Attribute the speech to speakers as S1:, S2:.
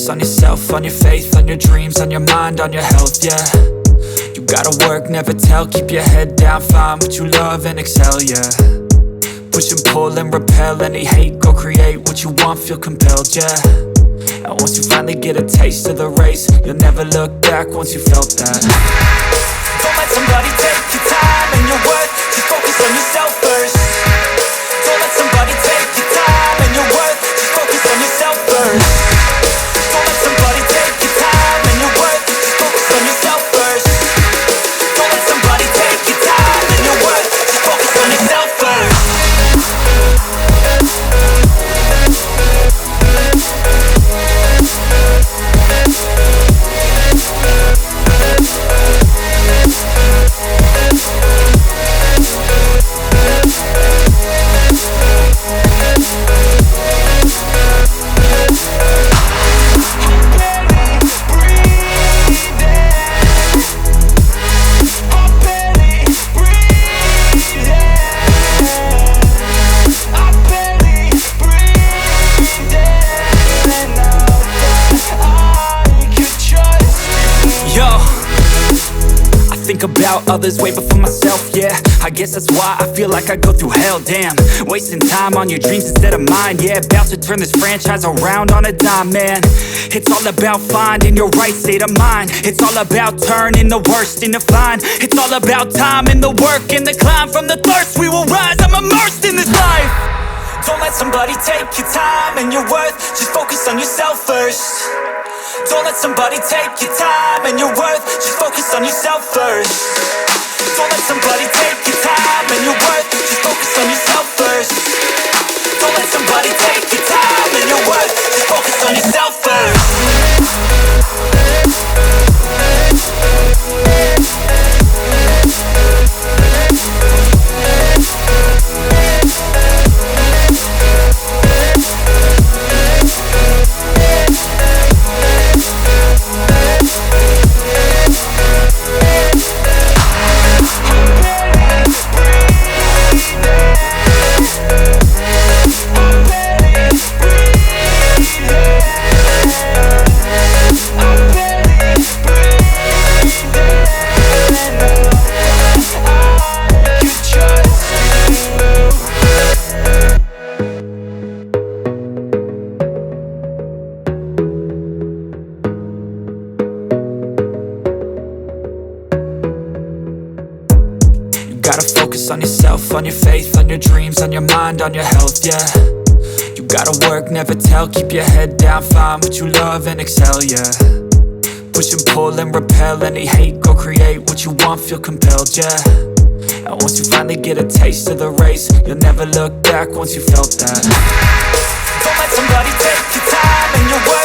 S1: focus on yourself, on your faith, on your dreams, on your mind, on your health, yeah. You gotta work, never tell, keep your head down, find what you love and excel, yeah. Push and pull and repel any hate, go create what you want, feel compelled, yeah. And once you finally get a taste of the race, you'll never look back once you felt that. Don't let somebody take your time and your worth, just focus on yourself first. Don't let somebody take your time and your worth, just focus on yourself first. Don't let somebody take your time and your worth, just focus on yourself first. Don't let somebody take your time and your worth, just focus on yourself first. Think about others way before myself, yeah. I guess that's why I feel like I go through hell, damn. Wasting time on your dreams instead of mine, yeah. About to turn this franchise around on a dime, man. It's all about finding your right state of mind. It's all about turning the worst into fine. It's all about time and the work and the climb. From the thirst we will rise, I'm immersed in this life. Don't let somebody take your time and your worth, just focus on yourself first. Don't let somebody take your time and your worth, just focus on yourself first. Don't let somebody take your time and your worth, just focus on yourself first. Don't let somebody take your time and your worth, just focus on yourself first. Gotta focus on yourself, on your faith, on your dreams, on your mind, on your health, yeah. You gotta work, never tell, keep your head down, find what you love and excel, yeah. Push and pull and repel any hate, go create what you want, feel compelled, yeah. And once you finally get a taste of the race, you'll never look back once you felt that. Don't let somebody take your time and your worth,